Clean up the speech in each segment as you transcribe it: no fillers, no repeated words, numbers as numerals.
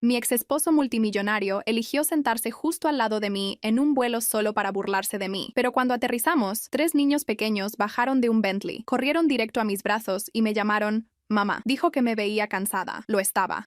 Mi exesposo multimillonario eligió sentarse justo al lado de mí en un vuelo solo para burlarse de mí. Pero cuando aterrizamos, 3 niños pequeños bajaron de un Bentley, corrieron directo a mis brazos y me llamaron mamá. Dijo que me veía cansada. Lo estaba,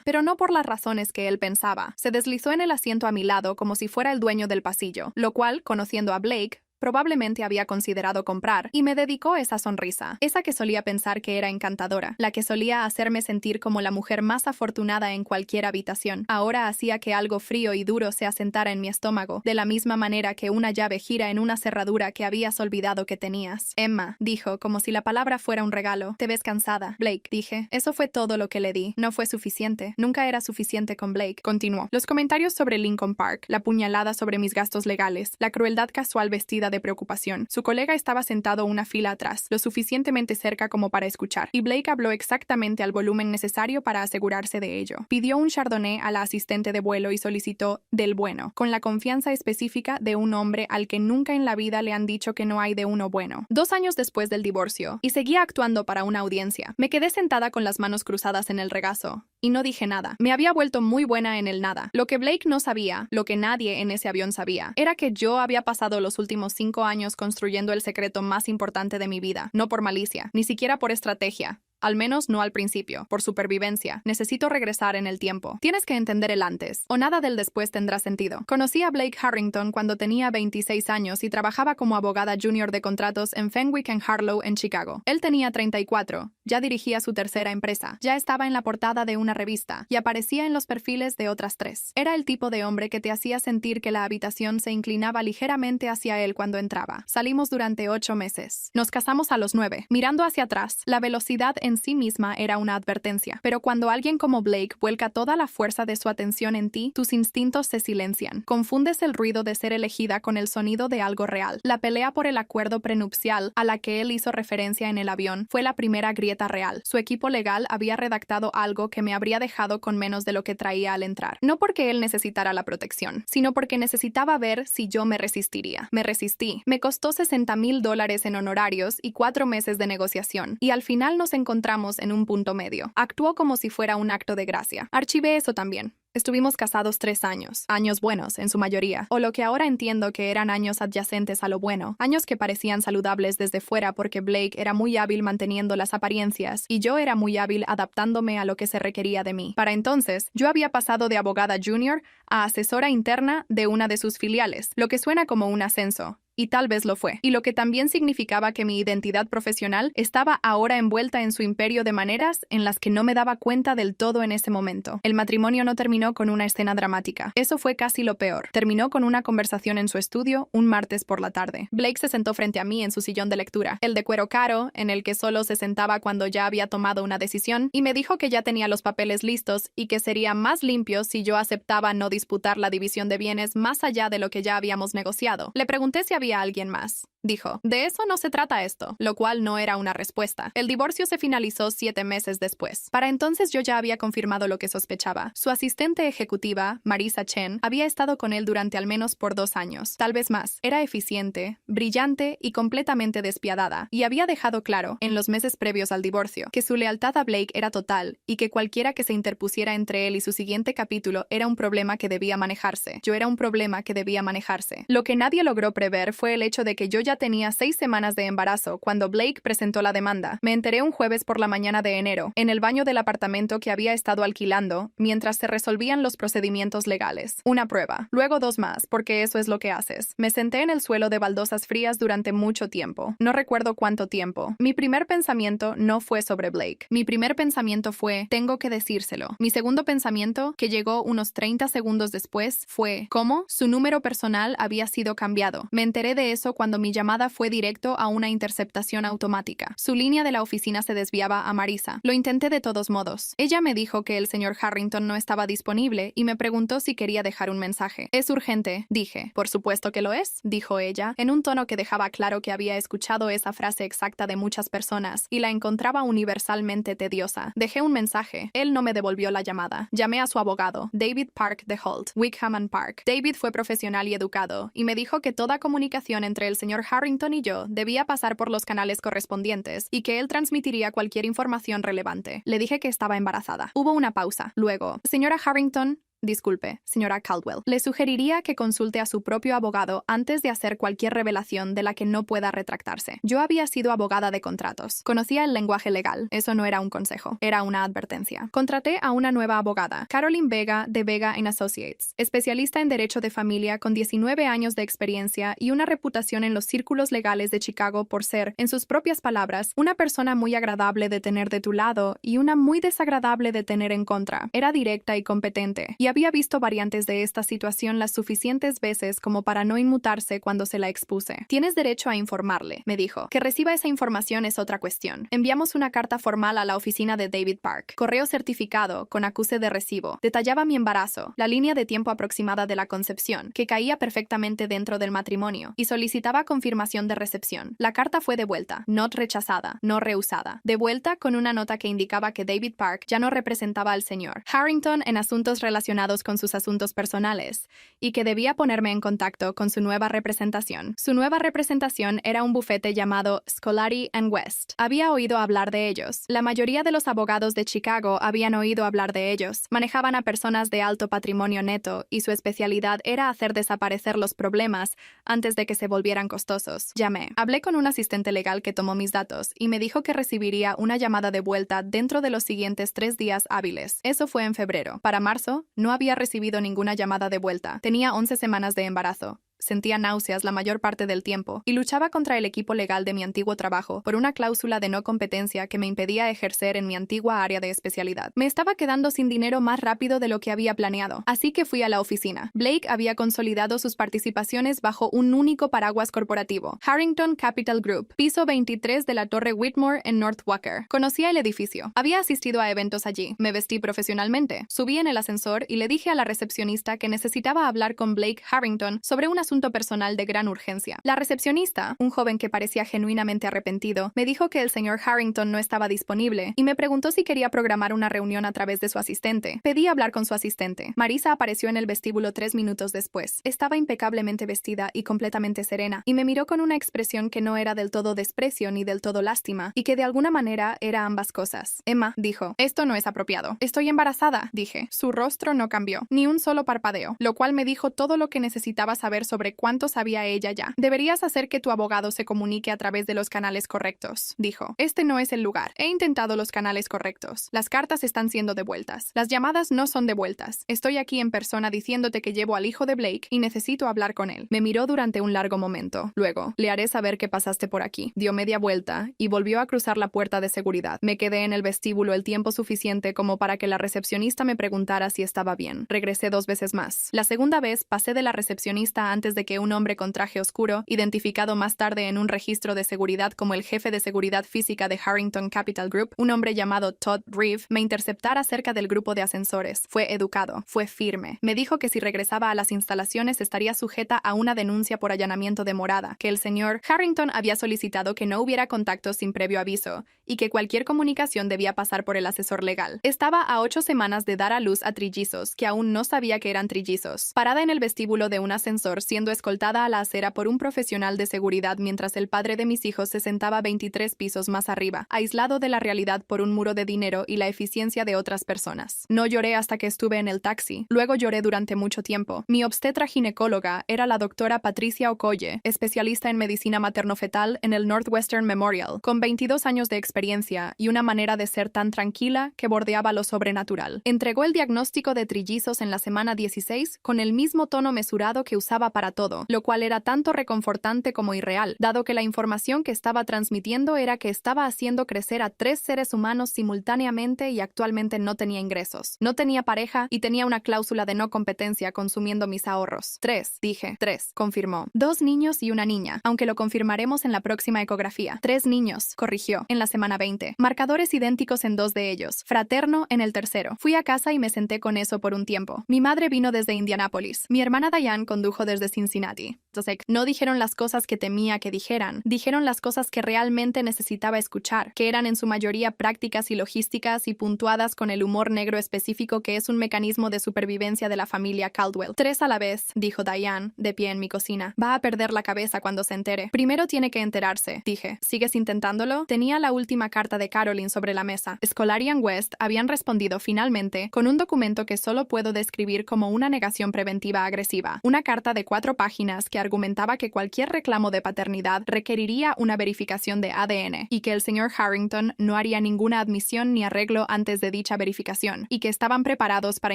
pero no por las razones que él pensaba. Se deslizó en el asiento a mi lado como si fuera el dueño del pasillo, lo cual, conociendo a Blake, probablemente había considerado comprar, y me dedicó esa sonrisa, esa que solía pensar que era encantadora, la que solía hacerme sentir como la mujer más afortunada en cualquier habitación. Ahora hacía que algo frío y duro se asentara en mi estómago, de la misma manera que una llave gira en una cerradura que habías olvidado que tenías. Emma, dijo, como si la palabra fuera un regalo. Te ves cansada. Blake, dije. Eso fue todo lo que le di. No fue suficiente. Nunca era suficiente con Blake. Continuó. Los comentarios sobre Lincoln Park, la puñalada sobre mis gastos legales, la crueldad casual vestida de preocupación. Su colega estaba sentado una fila atrás, lo suficientemente cerca como para escuchar, y Blake habló exactamente al volumen necesario para asegurarse de ello. Pidió un chardonnay a la asistente de vuelo y solicitó del bueno, con la confianza específica de un hombre al que nunca en la vida le han dicho que no hay de uno bueno. 2 años después del divorcio, y seguía actuando para una audiencia. Me quedé sentada con las manos cruzadas en el regazo, y no dije nada. Me había vuelto muy buena en el nada. Lo que Blake no sabía, lo que nadie en ese avión sabía, era que yo había pasado los últimos 5 años construyendo el secreto más importante de mi vida, no por malicia, ni siquiera por estrategia. Al menos no al principio, por supervivencia. Necesito regresar en el tiempo. Tienes que entender el antes, o nada del después tendrá sentido. Conocí a Blake Harrington cuando tenía 26 años y trabajaba como abogada junior de contratos en Fenwick and Harlow en Chicago. Él tenía 34, ya dirigía su tercera empresa, ya estaba en la portada de una revista y aparecía en los perfiles de otras 3. Era el tipo de hombre que te hacía sentir que la habitación se inclinaba ligeramente hacia él cuando entraba. Salimos durante 8 meses. Nos casamos a los 9. Mirando hacia atrás, la velocidad en sí misma era una advertencia. Pero cuando alguien como Blake vuelca toda la fuerza de su atención en ti, tus instintos se silencian. Confundes el ruido de ser elegida con el sonido de algo real. La pelea por el acuerdo prenupcial a la que él hizo referencia en el avión fue la primera grieta real. Su equipo legal había redactado algo que me habría dejado con menos de lo que traía al entrar. No porque él necesitara la protección, sino porque necesitaba ver si yo me resistiría. Me resistí. Me costó $60,000 en honorarios y 4 meses de negociación. Y al final nos encontramos en un punto medio. Actuó como si fuera un acto de gracia. Archivé eso también. Estuvimos casados 3 años. Años buenos, en su mayoría. O lo que ahora entiendo que eran años adyacentes a lo bueno. Años que parecían saludables desde fuera porque Blake era muy hábil manteniendo las apariencias y yo era muy hábil adaptándome a lo que se requería de mí. Para entonces, yo había pasado de abogada junior a asesora interna de una de sus filiales, lo que suena como un ascenso. Y tal vez lo fue. Y lo que también significaba que mi identidad profesional estaba ahora envuelta en su imperio de maneras en las que no me daba cuenta del todo en ese momento. El matrimonio no terminó con una escena dramática. Eso fue casi lo peor. Terminó con una conversación en su estudio un martes por la tarde. Blake se sentó frente a mí en su sillón de lectura, el de cuero caro, en el que solo se sentaba cuando ya había tomado una decisión, y me dijo que ya tenía los papeles listos y que sería más limpio si yo aceptaba no disputar la división de bienes más allá de lo que ya habíamos negociado. Le pregunté si había alguien más. Dijo, de eso no se trata esto, lo cual no era una respuesta. El divorcio se finalizó 7 meses después. Para entonces yo ya había confirmado lo que sospechaba. Su asistente ejecutiva, Marisa Chen, había estado con él durante al menos por 2 años, tal vez más. Era eficiente, brillante y completamente despiadada, y había dejado claro, en los meses previos al divorcio, que su lealtad a Blake era total, y que cualquiera que se interpusiera entre él y su siguiente capítulo era un problema que debía manejarse. Yo era un problema que debía manejarse. Lo que nadie logró prever fue el hecho de que yo ya tenía 6 semanas de embarazo cuando Blake presentó la demanda. Me enteré un jueves por la mañana de enero, en el baño del apartamento que había estado alquilando, mientras se resolvían los procedimientos legales. Una prueba, luego 2 más, porque eso es lo que haces. Me senté en el suelo de baldosas frías durante mucho tiempo. No recuerdo cuánto tiempo. Mi primer pensamiento no fue sobre Blake. Mi primer pensamiento fue, tengo que decírselo. Mi segundo pensamiento, que llegó unos 30 segundos después, fue, ¿cómo? Su número personal había sido cambiado. Me enteré de eso cuando mi llamada fue directo a una interceptación automática. Su línea de la oficina se desviaba a Marisa. Lo intenté de todos modos. Ella me dijo que el señor Harrington no estaba disponible y me preguntó si quería dejar un mensaje. Es urgente, dije. Por supuesto que lo es, dijo ella, en un tono que dejaba claro que había escuchado esa frase exacta de muchas personas y la encontraba universalmente tediosa. Dejé un mensaje. Él no me devolvió la llamada. Llamé a su abogado, David Park de Holt, Wickham and Park. David fue profesional y educado y me dijo que toda comunicación comunicación entre el señor Harrington y yo debía pasar por los canales correspondientes y que él transmitiría cualquier información relevante. Le dije que estaba embarazada. Hubo una pausa. Luego, señora Harrington, disculpe, señora Caldwell. Le sugeriría que consulte a su propio abogado antes de hacer cualquier revelación de la que no pueda retractarse. Yo había sido abogada de contratos. Conocía el lenguaje legal. Eso no era un consejo. Era una advertencia. Contraté a una nueva abogada, Caroline Vega de Vega Associates, especialista en derecho de familia con 19 años de experiencia y una reputación en los círculos legales de Chicago por ser, en sus propias palabras, una persona muy agradable de tener de tu lado y una muy desagradable de tener en contra. Era directa y competente, y había visto variantes de esta situación las suficientes veces como para no inmutarse cuando se la expuse. Tienes derecho a informarle, me dijo. Que reciba esa información es otra cuestión. Enviamos una carta formal a la oficina de David Park. Correo certificado, con acuse de recibo. Detallaba mi embarazo, la línea de tiempo aproximada de la concepción, que caía perfectamente dentro del matrimonio, y solicitaba confirmación de recepción. La carta fue devuelta, no rechazada, no rehusada. Devuelta con una nota que indicaba que David Park ya no representaba al señor Harrington en asuntos relacionados con sus asuntos personales, y que debía ponerme en contacto con su nueva representación. Su nueva representación era un bufete llamado Scolari & West. Había oído hablar de ellos. La mayoría de los abogados de Chicago habían oído hablar de ellos. Manejaban a personas de alto patrimonio neto, y su especialidad era hacer desaparecer los problemas antes de que se volvieran costosos. Llamé. Hablé con un asistente legal que tomó mis datos, y me dijo que recibiría una llamada de vuelta dentro de los siguientes 3 días hábiles. Eso fue en febrero. Para marzo, no había recibido ninguna llamada de vuelta. Tenía 11 semanas de embarazo. Sentía náuseas la mayor parte del tiempo y luchaba contra el equipo legal de mi antiguo trabajo por una cláusula de no competencia que me impedía ejercer en mi antigua área de especialidad. Me estaba quedando sin dinero más rápido de lo que había planeado, así que fui a la oficina. Blake había consolidado sus participaciones bajo un único paraguas corporativo, Harrington Capital Group, piso 23 de la Torre Whitmore en North Walker. Conocía el edificio. Había asistido a eventos allí. Me vestí profesionalmente. Subí en el ascensor y le dije a la recepcionista que necesitaba hablar con Blake Harrington sobre un asunto personal de gran urgencia. La recepcionista, un joven que parecía genuinamente arrepentido, me dijo que el señor Harrington no estaba disponible y me preguntó si quería programar una reunión a través de su asistente. Pedí hablar con su asistente. Marisa apareció en el vestíbulo 3 minutos después. Estaba impecablemente vestida y completamente serena, y me miró con una expresión que no era del todo desprecio ni del todo lástima, y que de alguna manera era ambas cosas. Emma, dijo, esto no es apropiado. Estoy embarazada, dije. Su rostro no cambió, ni un solo parpadeo, lo cual me dijo todo lo que necesitaba saber sobre cuánto sabía ella ya. Deberías hacer que tu abogado se comunique a través de los canales correctos, dijo. Este no es el lugar. He intentado los canales correctos. Las cartas están siendo devueltas. Las llamadas no son devueltas. Estoy aquí en persona diciéndote que llevo al hijo de Blake y necesito hablar con él. Me miró durante un largo momento. Luego, le haré saber que pasaste por aquí. Dio media vuelta y volvió a cruzar la puerta de seguridad. Me quedé en el vestíbulo el tiempo suficiente como para que la recepcionista me preguntara si estaba bien. Regresé 2 veces más. La segunda vez pasé de la recepcionista antes de que un hombre con traje oscuro, identificado más tarde en un registro de seguridad como el jefe de seguridad física de Harrington Capital Group, un hombre llamado Todd Reeve, me interceptara cerca del grupo de ascensores. Fue educado, fue firme. Me dijo que si regresaba a las instalaciones estaría sujeta a una denuncia por allanamiento de morada, que el señor Harrington había solicitado que no hubiera contactos sin previo aviso, y que cualquier comunicación debía pasar por el asesor legal. Estaba a 8 semanas de dar a luz a trillizos, que aún no sabía que eran trillizos. Parada en el vestíbulo de un ascensor, siendo escoltada a la acera por un profesional de seguridad mientras el padre de mis hijos se sentaba 23 pisos más arriba, aislado de la realidad por un muro de dinero y la eficiencia de otras personas. No lloré hasta que estuve en el taxi. Luego lloré durante mucho tiempo. Mi obstetra ginecóloga era la doctora Patricia Okoye, especialista en medicina materno-fetal en el Northwestern Memorial, con 22 años de experiencia y una manera de ser tan tranquila que bordeaba lo sobrenatural. Entregó el diagnóstico de trillizos en la semana 16 con el mismo tono mesurado que usaba para todo, lo cual era tanto reconfortante como irreal, dado que la información que estaba transmitiendo era que estaba haciendo crecer a 3 seres humanos simultáneamente y actualmente no tenía ingresos. No tenía pareja y tenía una cláusula de no competencia consumiendo mis ahorros. 3, dije. 3, confirmó. 2 niños y una niña, aunque lo confirmaremos en la próxima ecografía. 3 niños, corrigió, en la semana 20. Marcadores idénticos en 2 de ellos, fraterno en el tercero. Fui a casa y me senté con eso por un tiempo. Mi madre vino desde Indianápolis. Mi hermana Diane condujo desde Cincinnati. Entonces, no dijeron las cosas que temía que dijeron las cosas que realmente necesitaba escuchar, que eran en su mayoría prácticas y logísticas y puntuadas con el humor negro específico que es un mecanismo de supervivencia de la familia Caldwell. 3 a la vez, dijo Diane, de pie en mi cocina. Va a perder la cabeza cuando se entere. Primero tiene que enterarse, dije. ¿Sigues intentándolo? Tenía la última carta de Caroline sobre la mesa. Scolari y West habían respondido finalmente con un documento que solo puedo describir como una negación preventiva agresiva. Una carta de 4 páginas que argumentaba que cualquier reclamo de paternidad requeriría una verificación de ADN y que el señor Harrington no haría ninguna admisión ni arreglo antes de dicha verificación y que estaban preparados para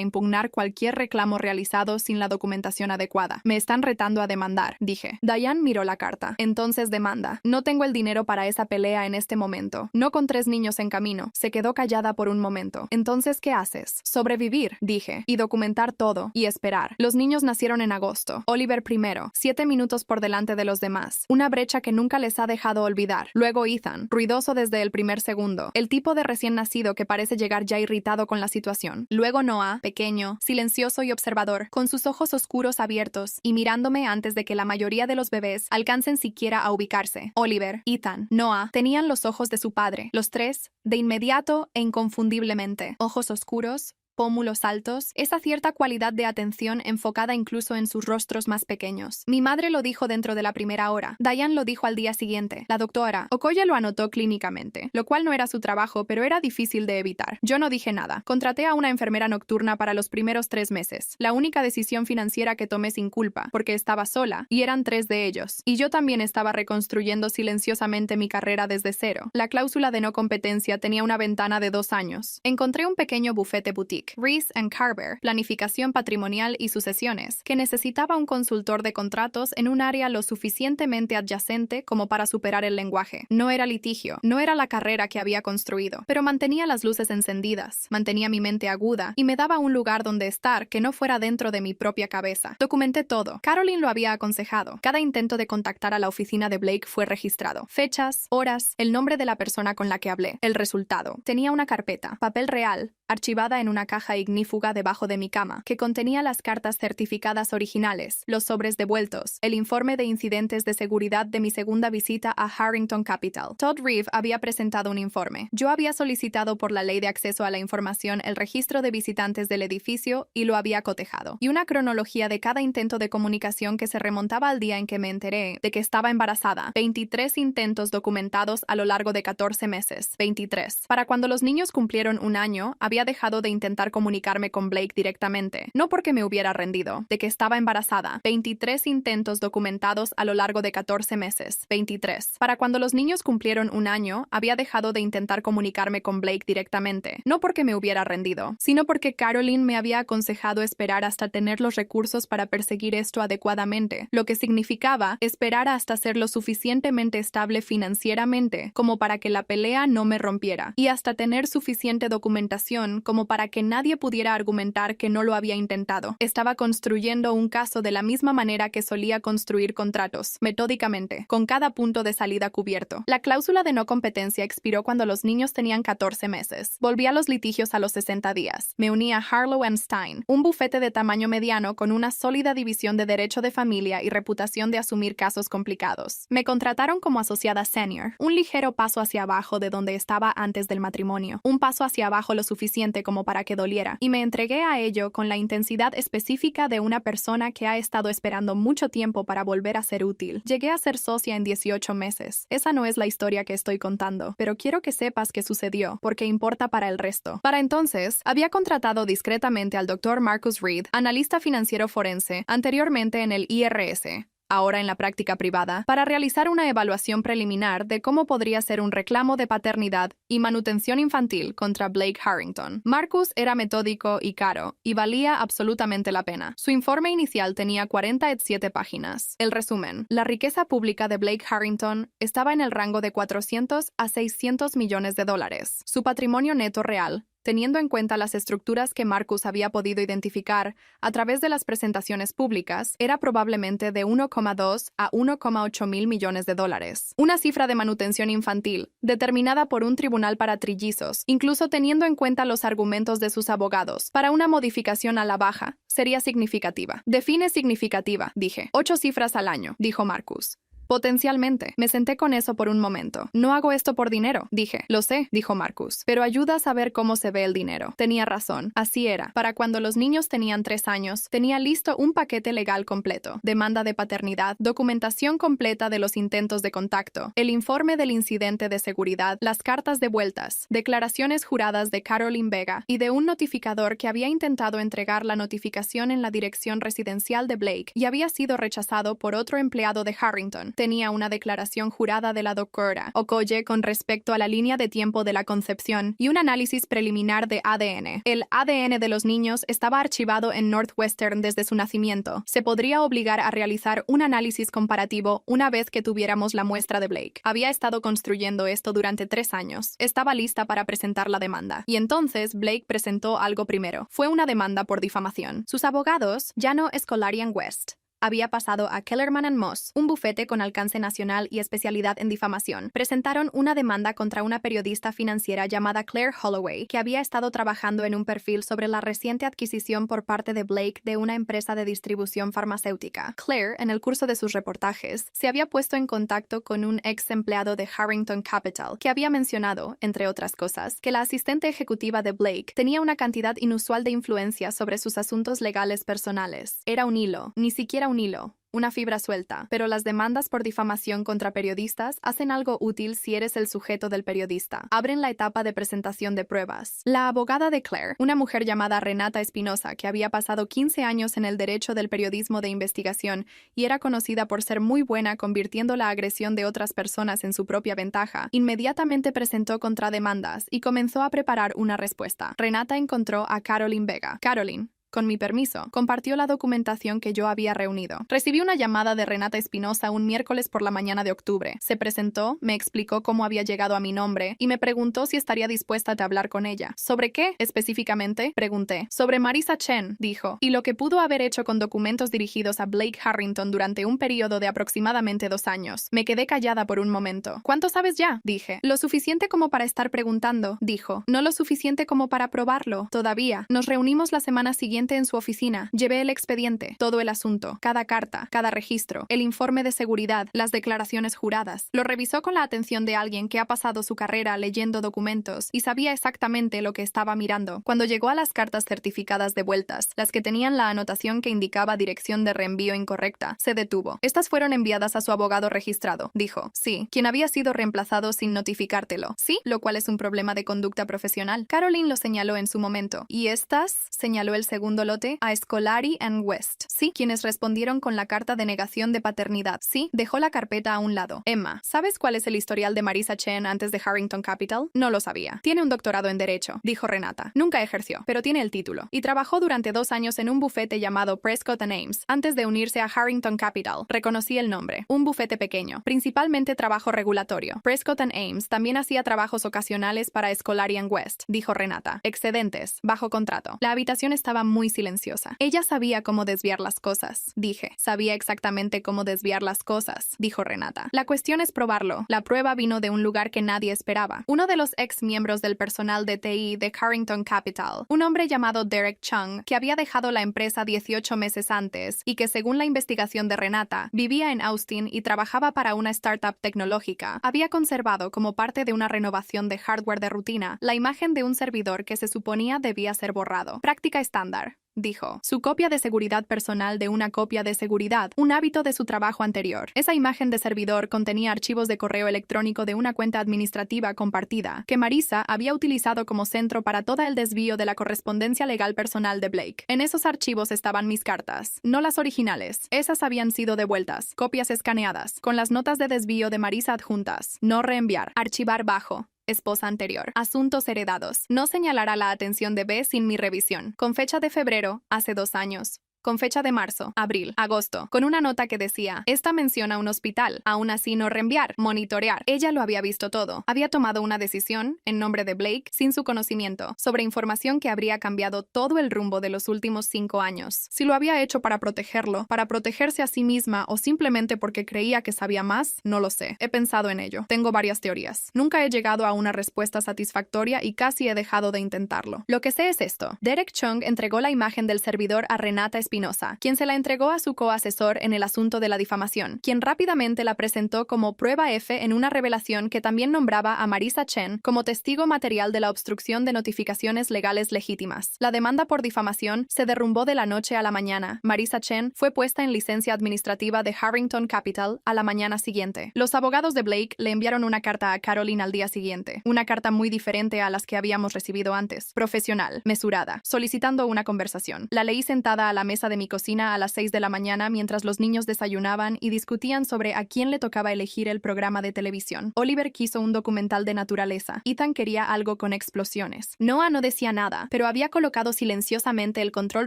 impugnar cualquier reclamo realizado sin la documentación adecuada. Me están retando a demandar, dije. Diane miró la carta. Entonces demanda. No tengo el dinero para esa pelea en este momento. No con 3 niños en camino. Se quedó callada por un momento. Entonces, ¿qué haces? Sobrevivir, dije, y documentar todo, y esperar. Los niños nacieron en agosto. Oliver primero, 7 minutos por delante de los demás. Una brecha que nunca les ha dejado olvidar. Luego Ethan, ruidoso desde el primer segundo. El tipo de recién nacido que parece llegar ya irritado con la situación. Luego Noah, pequeño, silencioso y observador, con sus ojos oscuros abiertos y mirándome antes de que la mayoría de los bebés alcancen siquiera a ubicarse. Oliver, Ethan, Noah, tenían los ojos de su padre, los 3, de inmediato e inconfundiblemente. Ojos oscuros, pómulos altos, esa cierta cualidad de atención enfocada incluso en sus rostros más pequeños. Mi madre lo dijo dentro de la primera hora. Diane lo dijo al día siguiente. La doctora Okoye lo anotó clínicamente, lo cual no era su trabajo, pero era difícil de evitar. Yo no dije nada. Contraté a una enfermera nocturna para los primeros 3 meses. La única decisión financiera que tomé sin culpa, porque estaba sola, y eran 3 de ellos. Y yo también estaba reconstruyendo silenciosamente mi carrera desde cero. La cláusula de no competencia tenía una ventana de 2 años. Encontré un pequeño bufete boutique, Reese & Carver, planificación patrimonial y sucesiones, que necesitaba un consultor de contratos en un área lo suficientemente adyacente como para superar el lenguaje. No era litigio, no era la carrera que había construido, pero mantenía las luces encendidas, mantenía mi mente aguda y me daba un lugar donde estar que no fuera dentro de mi propia cabeza. Documenté todo. Caroline lo había aconsejado. Cada intento de contactar a la oficina de Blake fue registrado. Fechas, horas, el nombre de la persona con la que hablé. El resultado. Tenía una carpeta, papel real, archivada en una caja ignífuga debajo de mi cama, que contenía las cartas certificadas originales, los sobres devueltos, el informe de incidentes de seguridad de mi segunda visita a Harrington Capital. Todd Reeve había presentado un informe. Yo había solicitado por la ley de acceso a la información el registro de visitantes del edificio y lo había cotejado. Y una cronología de cada intento de comunicación que se remontaba al día en que me enteré de que estaba embarazada. 23 intentos documentados a lo largo de 14 meses. 23. Para cuando los niños cumplieron 1 año, había dejado de intentar comunicarme con Blake directamente, no porque me hubiera rendido, de que estaba embarazada. 23 intentos documentados a lo largo de 14 meses. 23. Para cuando los niños cumplieron 1 año, había dejado de intentar comunicarme con Blake directamente, no porque me hubiera rendido, sino porque Caroline me había aconsejado esperar hasta tener los recursos para perseguir esto adecuadamente, lo que significaba esperar hasta ser lo suficientemente estable financieramente como para que la pelea no me rompiera, y hasta tener suficiente documentación como para que nadie pudiera argumentar que no lo había intentado. Estaba construyendo un caso de la misma manera que solía construir contratos, metódicamente, con cada punto de salida cubierto. La cláusula de no competencia expiró cuando los niños tenían 14 meses. Volví a los litigios a los 60 días. Me uní a Harlow & Stein, un bufete de tamaño mediano con una sólida división de derecho de familia y reputación de asumir casos complicados. Me contrataron como asociada senior, un ligero paso hacia abajo de donde estaba antes del matrimonio, un paso hacia abajo lo suficiente como para que doliera, y me entregué a ello con la intensidad específica de una persona que ha estado esperando mucho tiempo para volver a ser útil. Llegué a ser socia en 18 meses. Esa no es la historia que estoy contando, pero quiero que sepas que sucedió, porque importa para el resto. Para entonces, había contratado discretamente al Dr. Marcus Reed, analista financiero forense, anteriormente en el IRS, ahora en la práctica privada, para realizar una evaluación preliminar de cómo podría ser un reclamo de paternidad y manutención infantil contra Blake Harrington. Marcus era metódico y caro, y valía absolutamente la pena. Su informe inicial tenía 47 páginas. El resumen: la riqueza pública de Blake Harrington estaba en el rango de 400 a 600 millones de dólares. Su patrimonio neto real Teniendo en cuenta las estructuras que Marcus había podido identificar a través de las presentaciones públicas, era probablemente de 1,2 a 1,8 mil millones de dólares. Una cifra de manutención infantil, determinada por un tribunal para trillizos, incluso teniendo en cuenta los argumentos de sus abogados, para una modificación a la baja, sería significativa. Define significativa, dije. 8 cifras al año, dijo Marcus. Potencialmente. Me senté con eso por un momento. No hago esto por dinero, dije. Lo sé, dijo Marcus. Pero ayuda a saber cómo se ve el dinero. Tenía razón. Así era. Para cuando los niños tenían 3 años, tenía listo un paquete legal completo. Demanda de paternidad, documentación completa de los intentos de contacto, el informe del incidente de seguridad, las cartas de vueltas, declaraciones juradas de Caroline Vega y de un notificador que había intentado entregar la notificación en la dirección residencial de Blake y había sido rechazado por otro empleado de Harrington. Tenía una declaración jurada de la doctora Okoye con respecto a la línea de tiempo de la concepción y un análisis preliminar de ADN. El ADN de los niños estaba archivado en Northwestern desde su nacimiento. Se podría obligar a realizar un análisis comparativo una vez que tuviéramos la muestra de Blake. Había estado construyendo esto durante 3 años. Estaba lista para presentar la demanda. Y entonces Blake presentó algo primero. Fue una demanda por difamación. Sus abogados, Jano Scolari & West, había pasado a Kellerman & Moss, un bufete con alcance nacional y especialidad en difamación. Presentaron una demanda contra una periodista financiera llamada Claire Holloway, que había estado trabajando en un perfil sobre la reciente adquisición por parte de Blake de una empresa de distribución farmacéutica. Claire, en el curso de sus reportajes, se había puesto en contacto con un ex empleado de Harrington Capital, que había mencionado, entre otras cosas, que la asistente ejecutiva de Blake tenía una cantidad inusual de influencia sobre sus asuntos legales personales. Era un hilo, ni siquiera un hilo, una fibra suelta, pero las demandas por difamación contra periodistas hacen algo útil si eres el sujeto del periodista. Abren la etapa de presentación de pruebas. La abogada de Claire, una mujer llamada Renata Espinosa, que había pasado 15 años en el derecho del periodismo de investigación y era conocida por ser muy buena convirtiendo la agresión de otras personas en su propia ventaja, inmediatamente presentó contrademandas y comenzó a preparar una respuesta. Renata encontró a Caroline Vega. Caroline, con mi permiso, compartió la documentación que yo había reunido. Recibí una llamada de Renata Espinosa un miércoles por la mañana de octubre. Se presentó, me explicó cómo había llegado a mi nombre y me preguntó si estaría dispuesta a hablar con ella. ¿Sobre qué, específicamente? Pregunté. Sobre Marisa Chen, dijo, y lo que pudo haber hecho con documentos dirigidos a Blake Harrington durante un periodo de aproximadamente 2 años. Me quedé callada por un momento. ¿Cuánto sabes ya? Dije. Lo suficiente como para estar preguntando, dijo. No lo suficiente como para probarlo. Todavía. Nos reunimos la semana siguiente en su oficina. Llevé el expediente, todo el asunto, cada carta, cada registro, el informe de seguridad, las declaraciones juradas. Lo revisó con la atención de alguien que ha pasado su carrera leyendo documentos y sabía exactamente lo que estaba mirando. Cuando llegó a las cartas certificadas de vueltas, las que tenían la anotación que indicaba dirección de reenvío incorrecta, se detuvo. Estas fueron enviadas a su abogado registrado, dijo. Sí, quien había sido reemplazado sin notificártelo. Sí, lo cual es un problema de conducta profesional. Caroline lo señaló en su momento. Y estas, señaló el segundo lote, a Scolari & West. Sí, quienes respondieron con la carta de negación de paternidad. Sí, dejó la carpeta a un lado. Emma, ¿sabes cuál es el historial de Marisa Chen antes de Harrington Capital? No lo sabía. Tiene un doctorado en Derecho, dijo Renata. Nunca ejerció, pero tiene el título. Y trabajó durante 2 años en un bufete llamado Prescott & Ames, antes de unirse a Harrington Capital. Reconocí el nombre. Un bufete pequeño, principalmente trabajo regulatorio. Prescott & Ames también hacía trabajos ocasionales para Scolari & West, dijo Renata. Excedentes, bajo contrato. La habitación estaba muy silenciosa. Ella sabía cómo desviar las cosas, dije. Sabía exactamente cómo desviar las cosas, dijo Renata. La cuestión es probarlo. La prueba vino de un lugar que nadie esperaba. Uno de los ex miembros del personal de TI de Harrington Capital, un hombre llamado Derek Chung, que había dejado la empresa 18 meses antes y que, según la investigación de Renata, vivía en Austin y trabajaba para una startup tecnológica, había conservado como parte de una renovación de hardware de rutina la imagen de un servidor que se suponía debía ser borrado. Práctica estándar, dijo. Su copia de seguridad personal de una copia de seguridad, un hábito de su trabajo anterior. Esa imagen de servidor contenía archivos de correo electrónico de una cuenta administrativa compartida, que Marisa había utilizado como centro para todo el desvío de la correspondencia legal personal de Blake. En esos archivos estaban mis cartas, no las originales. Esas habían sido devueltas, copias escaneadas, con las notas de desvío de Marisa adjuntas. No reenviar. Archivar bajo. Esposa anterior. Asuntos heredados. No señalará la atención de B sin mi revisión. Con fecha de febrero, hace 2 años. con fecha de marzo, abril, agosto, con una nota que decía: esta menciona un hospital, aún así no reenviar, monitorear. Ella lo había visto todo. Había tomado una decisión, en nombre de Blake, sin su conocimiento, sobre información que habría cambiado todo el rumbo de los últimos 5 años. Si lo había hecho para protegerlo, para protegerse a sí misma o simplemente porque creía que sabía más, no lo sé. He pensado en ello. Tengo varias teorías. Nunca he llegado a una respuesta satisfactoria y casi he dejado de intentarlo. Lo que sé es esto: Derek Chung entregó la imagen del servidor a Renata Espinosa, quien se la entregó a su coasesor en el asunto de la difamación, quien rápidamente la presentó como prueba F en una revelación que también nombraba a Marisa Chen como testigo material de la obstrucción de notificaciones legales legítimas. La demanda por difamación se derrumbó de la noche a la mañana. Marisa Chen fue puesta en licencia administrativa de Harrington Capital a la mañana siguiente. Los abogados de Blake le enviaron una carta a Caroline al día siguiente, una carta muy diferente a las que habíamos recibido antes, profesional, mesurada, solicitando una conversación. La leí sentada a la mesa de mi cocina a las 6 de la mañana mientras los niños desayunaban y discutían sobre a quién le tocaba elegir el programa de televisión. Oliver quiso un documental de naturaleza. Ethan quería algo con explosiones. Noah no decía nada, pero había colocado silenciosamente el control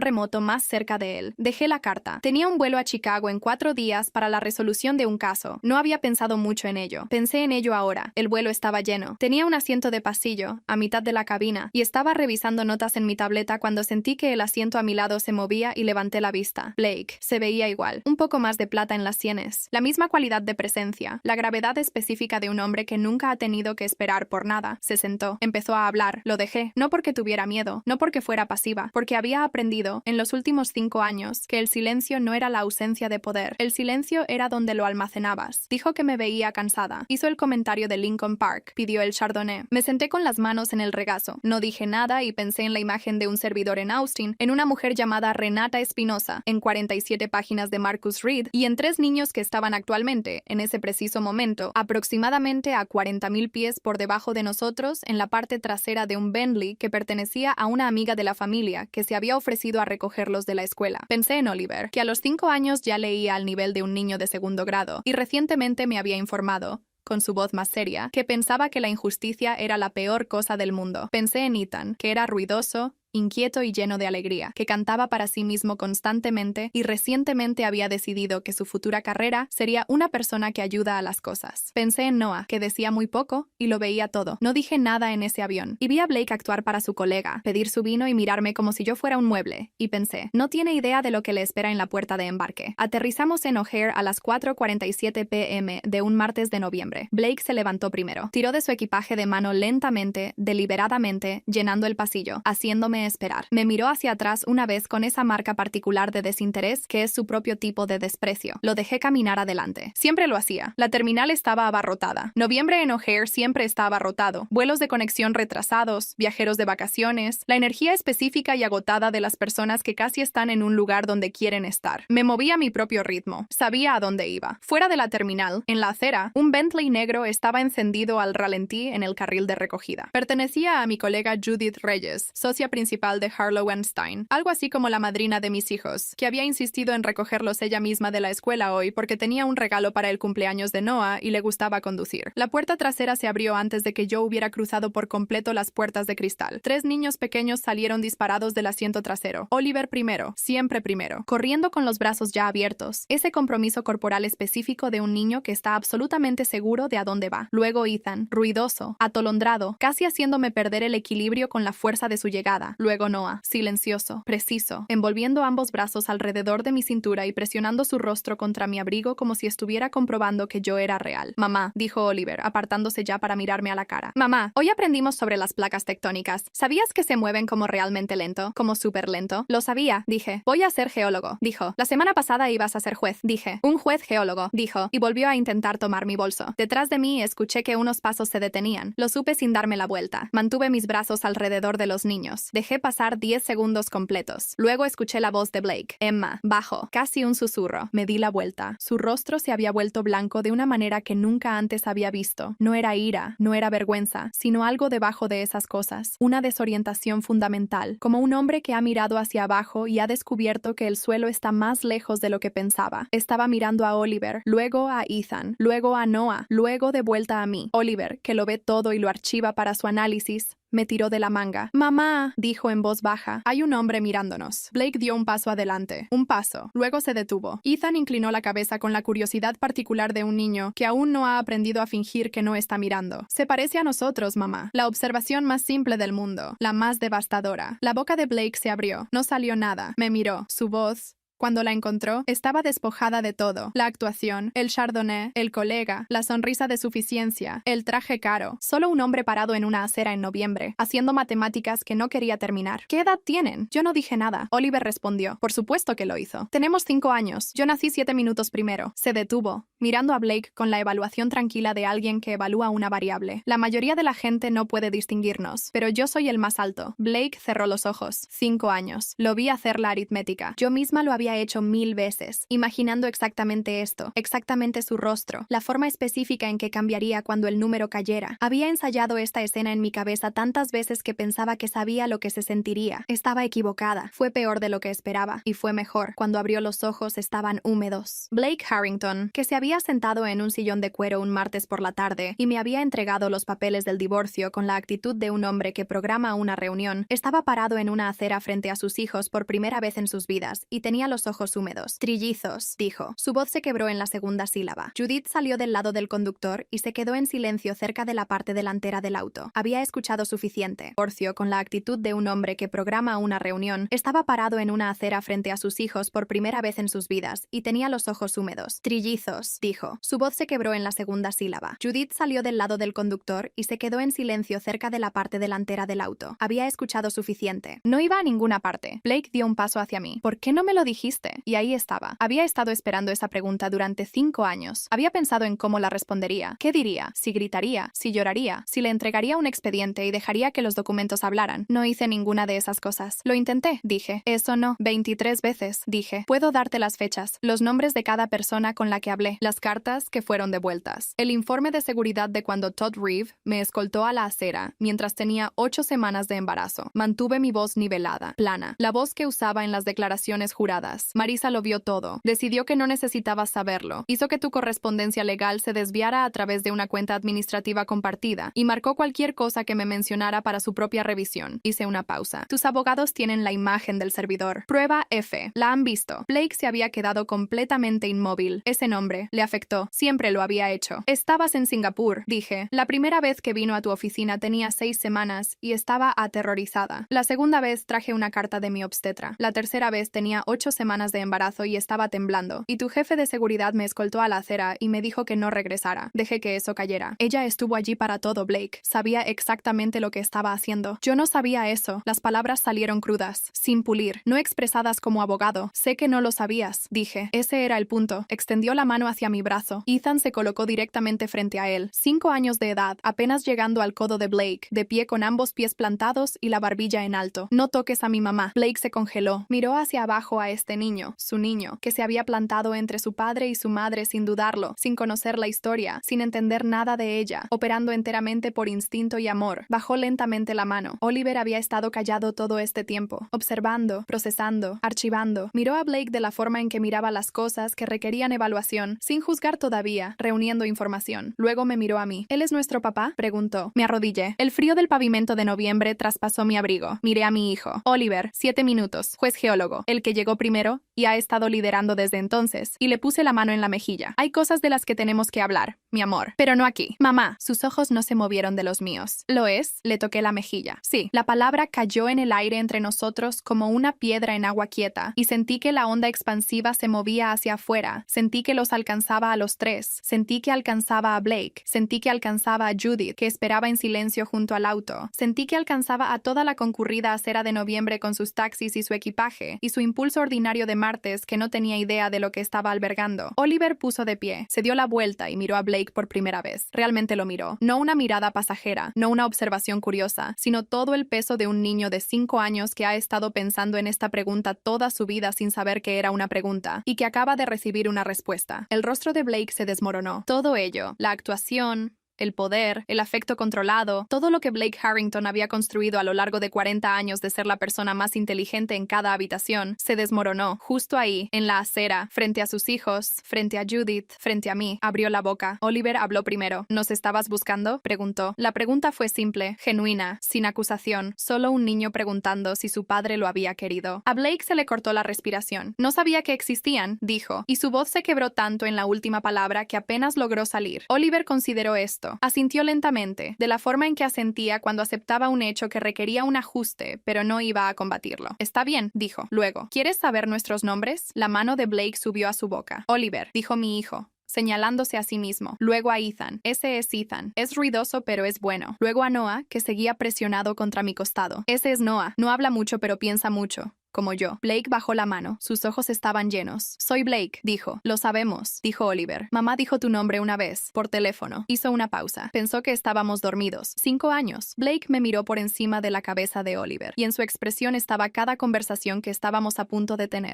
remoto más cerca de él. Dejé la carta. Tenía un vuelo a Chicago en 4 días para la resolución de un caso. No había pensado mucho en ello. Pensé en ello ahora. El vuelo estaba lleno. Tenía un asiento de pasillo, a mitad de la cabina, y estaba revisando notas en mi tableta cuando sentí que el asiento a mi lado se movía y levanté la vista. Blake se veía igual, un poco más de plata en las sienes, la misma cualidad de presencia, la gravedad específica de un hombre que nunca ha tenido que esperar por nada. Se sentó, empezó a hablar, lo dejé, no porque tuviera miedo, no porque fuera pasiva, porque había aprendido, en los últimos 5 años, que el silencio no era la ausencia de poder, el silencio era donde lo almacenabas. Dijo que me veía cansada, hizo el comentario de Lincoln Park, pidió el Chardonnay. Me senté con las manos en el regazo, no dije nada y pensé en la imagen de un servidor en Austin, en una mujer llamada Renata Espinosa, en 47 páginas de Marcus Reed y en 3 niños que estaban actualmente, en ese preciso momento, aproximadamente a 40,000 pies por debajo de nosotros en la parte trasera de un Bentley que pertenecía a una amiga de la familia que se había ofrecido a recogerlos de la escuela. Pensé en Oliver, que a los 5 años ya leía al nivel de un niño de segundo grado y recientemente me había informado, con su voz más seria, que pensaba que la injusticia era la peor cosa del mundo. Pensé en Ethan, que era ruidoso, inquieto y lleno de alegría, que cantaba para sí mismo constantemente y recientemente había decidido que su futura carrera sería una persona que ayuda a las cosas. Pensé en Noah, que decía muy poco y lo veía todo. No dije nada en ese avión. Y vi a Blake actuar para su colega, pedir su vino y mirarme como si yo fuera un mueble. Y pensé, no tiene idea de lo que le espera en la puerta de embarque. Aterrizamos en O'Hare a las 4:47 p.m. de un martes de noviembre. Blake se levantó primero. Tiró de su equipaje de mano lentamente, deliberadamente, llenando el pasillo, haciéndome esperar. Me miró hacia atrás una vez con esa marca particular de desinterés que es su propio tipo de desprecio. Lo dejé caminar adelante. Siempre lo hacía. La terminal estaba abarrotada. Noviembre en O'Hare siempre está abarrotado. Vuelos de conexión retrasados, viajeros de vacaciones, la energía específica y agotada de las personas que casi están en un lugar donde quieren estar. Me movía a mi propio ritmo. Sabía a dónde iba. Fuera de la terminal, en la acera, un Bentley negro estaba encendido al ralentí en el carril de recogida. Pertenecía a mi colega Judith Reyes, socia principal de Harlow & Stein, algo así como la madrina de mis hijos, que había insistido en recogerlos ella misma de la escuela hoy porque tenía un regalo para el cumpleaños de Noah y le gustaba conducir. La puerta trasera se abrió antes de que yo hubiera cruzado por completo las puertas de cristal. 3 niños pequeños salieron disparados del asiento trasero. Oliver primero, siempre primero, corriendo con los brazos ya abiertos, ese compromiso corporal específico de un niño que está absolutamente seguro de a dónde va. Luego Ethan, ruidoso, atolondrado, casi haciéndome perder el equilibrio con la fuerza de su llegada. Luego Noah, silencioso, preciso, envolviendo ambos brazos alrededor de mi cintura y presionando su rostro contra mi abrigo como si estuviera comprobando que yo era real. Mamá, dijo Oliver, apartándose ya para mirarme a la cara. Mamá, hoy aprendimos sobre las placas tectónicas. ¿Sabías que se mueven como realmente lento? Como súper lento. Lo sabía, dije. Voy a ser geólogo, dijo. La semana pasada ibas a ser juez, dije. Un juez geólogo, dijo, y volvió a intentar tomar mi bolso. Detrás de mí escuché que unos pasos se detenían. Lo supe sin darme la vuelta. Mantuve mis brazos alrededor de los niños. Dejé pasar 10 segundos completos. Luego escuché la voz de Blake. Emma, bajo, casi un susurro. Me di la vuelta. Su rostro se había vuelto blanco de una manera que nunca antes había visto. No era ira, no era vergüenza, sino algo debajo de esas cosas. Una desorientación fundamental, como un hombre que ha mirado hacia abajo y ha descubierto que el suelo está más lejos de lo que pensaba. Estaba mirando a Oliver, luego a Ethan, luego a Noah, luego de vuelta a mí. Oliver, que lo ve todo y lo archiva para su análisis, Me tiró de la manga. «Mamá», dijo en voz baja. «Hay un hombre mirándonos». Blake dio un paso adelante. Un paso. Luego se detuvo. Ethan inclinó la cabeza con la curiosidad particular de un niño que aún no ha aprendido a fingir que no está mirando. «Se parece a nosotros, mamá». La observación más simple del mundo. La más devastadora. La boca de Blake se abrió. No salió nada. Me miró. Su voz... Cuando la encontró, estaba despojada de todo. La actuación, el chardonnay, el colega, la sonrisa de suficiencia, el traje caro. Solo un hombre parado en una acera en noviembre, haciendo matemáticas que no quería terminar. ¿Qué edad tienen? Yo no dije nada. Oliver respondió. Por supuesto que lo hizo. Tenemos 5 años. Yo nací 7 minutos primero. Se detuvo, mirando a Blake con la evaluación tranquila de alguien que evalúa una variable. La mayoría de la gente no puede distinguirnos, pero yo soy el más alto. Blake cerró los ojos. 5 años. Lo vi hacer la aritmética. Yo misma lo había hecho 1000 veces, imaginando exactamente esto, exactamente su rostro, la forma específica en que cambiaría cuando el número cayera. Había ensayado esta escena en mi cabeza tantas veces que pensaba que sabía lo que se sentiría. Estaba equivocada. Fue peor de lo que esperaba, y fue mejor. Cuando abrió los ojos estaban húmedos. Blake Harrington, que se había sentado en un sillón de cuero un martes por la tarde y me había entregado los papeles del divorcio con la actitud de un hombre que programa una reunión, estaba parado en una acera frente a sus hijos por primera vez en sus vidas y tenía los ojos húmedos. «Trillizos», dijo. Su voz se quebró en la segunda sílaba. Judith salió del lado del conductor y se quedó en silencio cerca de la parte delantera del auto. Había escuchado suficiente. Orcio, con la actitud de un hombre que programa una reunión, estaba parado en una acera frente a sus hijos por primera vez en sus vidas y tenía los ojos húmedos. «Trillizos», dijo. Su voz se quebró en la segunda sílaba. Judith salió del lado del conductor y se quedó en silencio cerca de la parte delantera del auto. Había escuchado suficiente. No iba a ninguna parte. Blake dio un paso hacia mí. «¿Por qué no me lo dijiste?» Y ahí estaba. Había estado esperando esa pregunta durante 5 años. Había pensado en cómo la respondería. ¿Qué diría? Si gritaría, si lloraría, si le entregaría un expediente y dejaría que los documentos hablaran. No hice ninguna de esas cosas. Lo intenté, dije. Eso no. 23 veces, dije. Puedo darte las fechas, los nombres de cada persona con la que hablé, las cartas que fueron devueltas. El informe de seguridad de cuando Todd Reeve me escoltó a la acera mientras tenía 8 semanas de embarazo. Mantuve mi voz nivelada, plana, la voz que usaba en las declaraciones juradas. Marisa lo vio todo. Decidió que no necesitabas saberlo. Hizo que tu correspondencia legal se desviara a través de una cuenta administrativa compartida y marcó cualquier cosa que me mencionara para su propia revisión. Hice una pausa. Tus abogados tienen la imagen del servidor. Prueba F. La han visto. Blake se había quedado completamente inmóvil. Ese nombre le afectó. Siempre lo había hecho. Estabas en Singapur, dije. La primera vez que vino a tu oficina tenía 6 semanas y estaba aterrorizada. La segunda vez traje una carta de mi obstetra. La tercera vez tenía 8 semanas de embarazo y estaba temblando. Y tu jefe de seguridad me escoltó a la acera y me dijo que no regresara. Dejé que eso cayera. Ella estuvo allí para todo, Blake. Sabía exactamente lo que estaba haciendo. Yo no sabía eso. Las palabras salieron crudas, sin pulir, no expresadas como abogado. Sé que no lo sabías, dije. Ese era el punto. Extendió la mano hacia mi brazo. Ethan se colocó directamente frente a él. 5 años de edad, apenas llegando al codo de Blake, de pie con ambos pies plantados y la barbilla en alto. No toques a mi mamá. Blake se congeló. Miró hacia abajo a este niño, su niño, que se había plantado entre su padre y su madre sin dudarlo, sin conocer la historia, sin entender nada de ella, operando enteramente por instinto y amor. Bajó lentamente la mano. Oliver había estado callado todo este tiempo, observando, procesando, archivando. Miró a Blake de la forma en que miraba las cosas que requerían evaluación, sin juzgar todavía, reuniendo información. Luego me miró a mí. ¿Él es nuestro papá?, preguntó. Me arrodillé. El frío del pavimento de noviembre traspasó mi abrigo. Miré a mi hijo. Oliver, 7 minutos, juez geólogo, el que llegó primero y ha estado liderando desde entonces, y le puse la mano en la mejilla. Hay cosas de las que tenemos que hablar, mi amor, pero no aquí. Mamá, sus ojos no se movieron de los míos. ¿Lo es? Le toqué la mejilla. Sí, la palabra cayó en el aire entre nosotros como una piedra en agua quieta, y sentí que la onda expansiva se movía hacia afuera. Sentí que los alcanzaba a los 3. Sentí que alcanzaba a Blake. Sentí que alcanzaba a Judith, que esperaba en silencio junto al auto. Sentí que alcanzaba a toda la concurrida acera de noviembre con sus taxis y su equipaje, y su impulso ordinario de martes que no tenía idea de lo que estaba albergando. Oliver puso de pie, se dio la vuelta y miró a Blake por primera vez. Realmente lo miró. No una mirada pasajera, no una observación curiosa, sino todo el peso de un niño de 5 años que ha estado pensando en esta pregunta toda su vida sin saber que era una pregunta, y que acaba de recibir una respuesta. El rostro de Blake se desmoronó. Todo ello, la actuación, el poder, el afecto controlado, todo lo que Blake Harrington había construido a lo largo de 40 años de ser la persona más inteligente en cada habitación, se desmoronó, justo ahí, en la acera, frente a sus hijos, frente a Judith, frente a mí. Abrió la boca. Oliver habló primero. ¿Nos estabas buscando?, preguntó. La pregunta fue simple, genuina, sin acusación, solo un niño preguntando si su padre lo había querido. A Blake se le cortó la respiración. No sabía que existían, dijo, y su voz se quebró tanto en la última palabra que apenas logró salir. Oliver consideró esto. Asintió lentamente, de la forma en que asentía cuando aceptaba un hecho que requería un ajuste, pero no iba a combatirlo. Está bien, dijo. Luego, ¿quieres saber nuestros nombres? La mano de Blake subió a su boca. Oliver, dijo mi hijo, señalándose a sí mismo. Luego a Ethan. Ese es Ethan. Es ruidoso pero es bueno. Luego a Noah, que seguía presionado contra mi costado. Ese es Noah. No habla mucho pero piensa mucho. Como yo. Blake bajó la mano. Sus ojos estaban llenos. Soy Blake, dijo. Lo sabemos, dijo Oliver. Mamá dijo tu nombre una vez, por teléfono. Hizo una pausa. Pensó que estábamos dormidos. 5 años. Blake me miró por encima de la cabeza de Oliver, y en su expresión estaba cada conversación que estábamos a punto de tener.